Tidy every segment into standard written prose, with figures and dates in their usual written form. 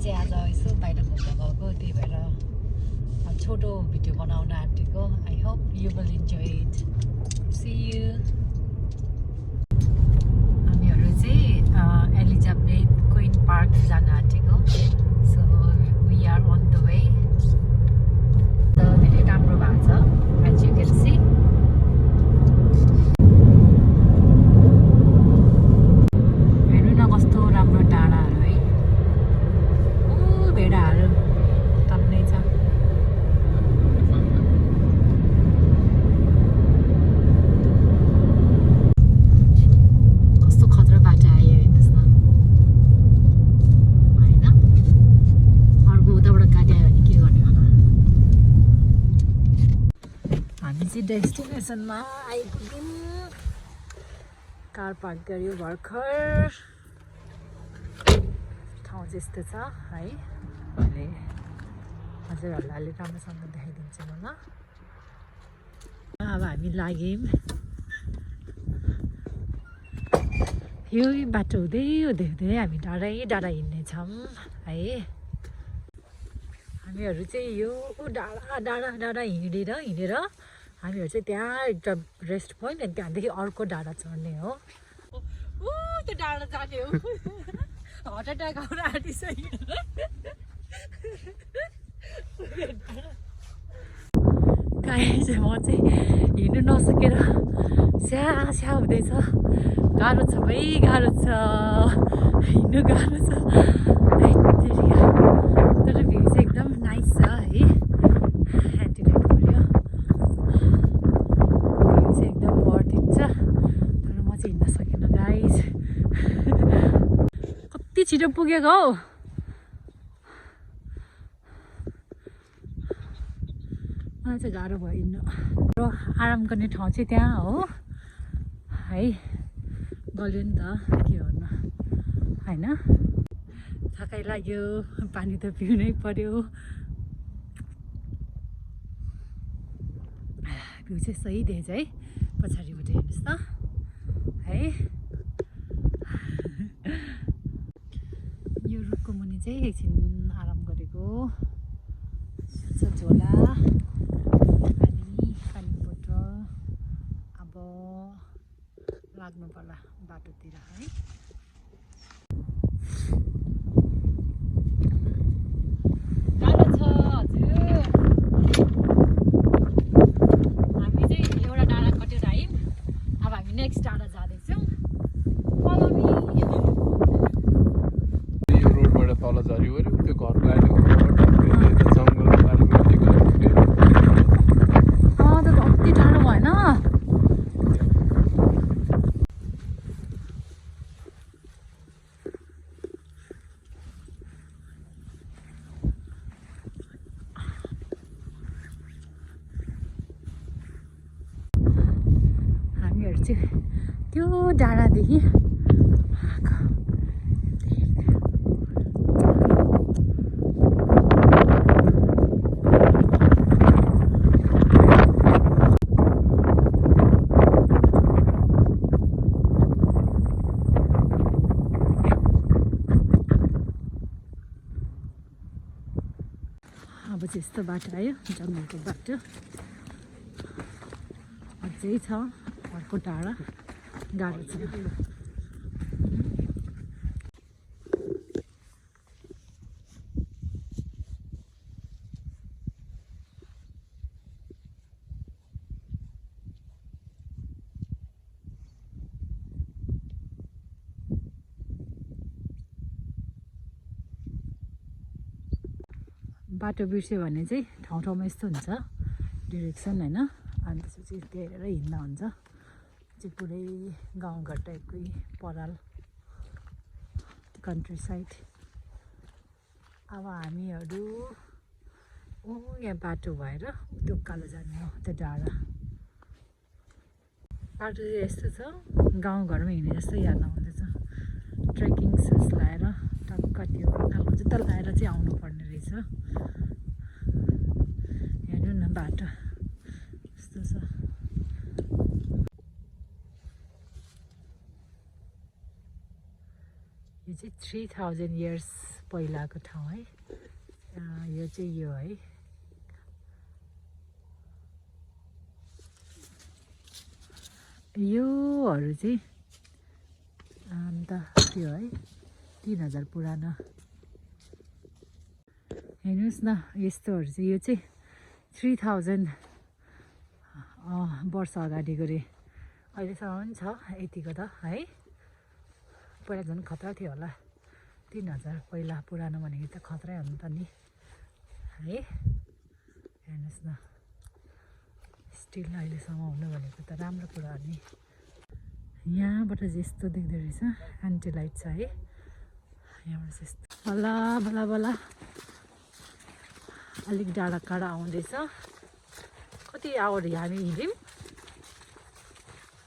चाहिँ आज यसो बाहिर घुम्न गएको त्यही भएर छोटो भिडियो बनाउन आँटेको I hope you will enjoy it see you हामीहरू चाहिँ एलिजाबेथ क्वीन पार्क जान आँटेको so we are on the way धेरै राम्रो भएको छ एज यु क्यान सी हेर्नु न कस्तो राम्रो डाँडाहरू है भेडाहरू तन्नै छ कस्तो खतरा बाटो आयो हेर्नुहोस् न होइन अर्को उताबाट गाडी आयो भने के गर्ने होला हामी चाहिँ डेस्टिनेसनमा आइपुग्यौँ कार पार्क गर्यो भर्खर ठाउँ त्यस्तो छ है अहिले हजुरहरूलाई अलिक राम्रोसँग देखाइदिन्छु म ल अब हामी लाग्यौँ यो बाटो हुँदै हुँदै हुँदै हामी डाँडै डाँडा हिँड्नेछौँ है हामीहरू चाहिँ यो डाँडा डाँडा डाँडा हिँडेर हामीहरू चाहिँ त्यहाँ एउटा रेस्ट पोइन्ट अनि त्यहाँदेखि अर्को डाँडा चढ्ने हो त्यो डाँडा जाने हो हार्ट एट्याक आउन आँटिसक्यो गाई चाहिँ म चाहिँ हिँड्नु नसकेर स्या हुँदैछ गाह्रो छ भाइ गाह्रो छ हिँड्नु गाह्रो छ तर भ्यू चाहिँ एकदम नाइस छ है एन्टिलाइट पऱ्यो भ्यू चाहिँ एकदम वर्थ इट छ तर म चाहिँ हिँड्न सकेन गाइज कति छिटो पुगेको हौ मलाई चाहिँ गाह्रो भयो हिँड्नु र आराम गर्ने ठाउँ चाहिँ त्यहाँ हो है गल्यो नि त के गर्नु होइन थकाइ लाग्यो पानी त पिउनै पर्यो भ्यू चाहिँ सही देखेछ है पछाडिबाट हेर्नुहोस् त है यो रुखको मुनि चाहिँ एकछिन आराम गरेको झोला पानी बोतल अब लाग्नु पर्ला बाटोतिर है गाह्रो छ हजुर हामी चाहिँ एउटा डाँडा कटेर आयौँ अब हामी नेक्स्ट डाँडा जाँदैछौँ तल झऱ्यो अरे त्यो घर लाग्यो जङ्गलमा त कति टाढो भएन हामीहरू चाहिँ त्यो डाँडादेखि अब चाहिँ यस्तो बाटो आयो जङ्गलको बाटो अझै छ अर्को टाढा गाह्रो छ बाटो बिर्स्यो भने चाहिँ ठाउँ ठाउँमा यस्तो हुन्छ डिरेक्सन होइन अनि त्यसपछि त्यही हेरेर हिँड्दा हुन्छ चाहिँ पुरै गाउँघर टाइपकै पराल कन्ट्री साइड अब हामीहरू यहाँ बाटो भएर त्यो उकालो जाने हो त्यो डाँडा बाटो चाहिँ यस्तो छ गाउँघरमा हिँडे जस्तो याद आउँदैछ ट्रेकिङ सुज लगाएर टक्क त्यो खालको जुत्ता लगाएर चाहिँ आउनुपर्ने रहेछ हेर्नु न बाटो यस्तो छ यो चाहिँ 3000 years पहिलाको ठाउँ है यो चाहिँ यो है योहरू चाहिँ अन्त त्यो है 3000 पुरानो हेर्नुहोस् न यस्तोहरू चाहिँ यो चाहिँ 3000 वर्ष अगाडिको रे अहिलेसम्म पनि छ यतिको त है पहिला झन् खतरा थियो होला 3000 पहिला पुरानो भनेको त खतरै हो नि त नि है हेर्नुहोस् न स्टिल अहिलेसम्म हुनु भनेको त राम्रो कुरा हो नि यहाँबाट चाहिँ यस्तो देख्दो रहेछ एन्टिलाइट छ है यहाँबाट चाहिँ यस्तो बल्ल बल्ल बल्ल अलिक डाँडा काँडा आउँदैछ कति आवर हामी हिँड्यौँ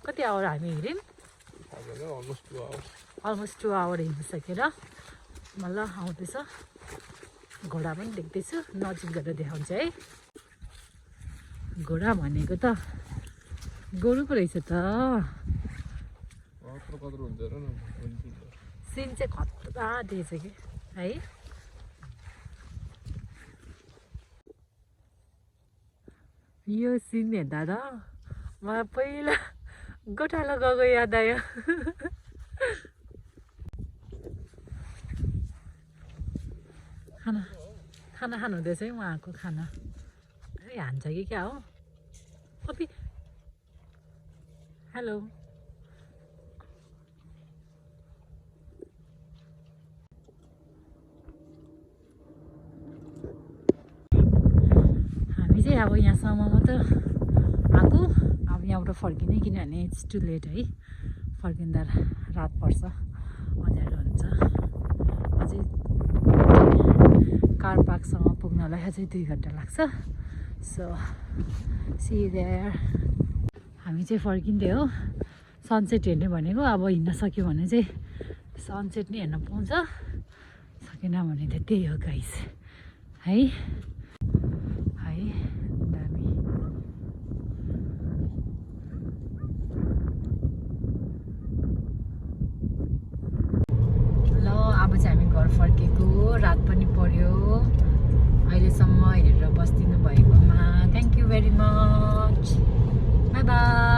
कति आवर हामी हिँड्यौँ अलमोस्ट 2 आवर हिँडिसकेर बल्ल आउँदैछ घोडा पनि देख्दैछु नजिक गएर देखाउँछ है घोडा भनेको त गोरु पो रहेछ त सिन चाहिँ खतरा दिएछ कि है यो सिन हेर्दा त मलाई पहिला गोठालो गएको याद आयो खाना खाना खानुहुँदैछ है उहाँको खाना हान्छ कि क्या हो कति हेलो हामी चाहिँ अब यहाँसम्म मात्र आएको अब यहाँबाट फर्किने किनभने इट्स टु लेट है फर्किँदा रात पर्छ अँध्यारो हुन्छ अझै कार पार्कसम्म पुग्नलाई अझै 2 घन्टा लाग्छ सो सी देयर हामी चाहिँ फर्किँदै हो सनसेट हेर्ने भनेको अब हिँड्न सक्यो भने चाहिँ सनसेट नै हेर्न पाउँछ सकेन भने त त्यही हो गाइस है है दामी ल अब चाहिँ हामी घर फर्केको रात पनि पर्यो अहिलेसम्म हेरेर बस्दिनु भएकोमा thank you very much by by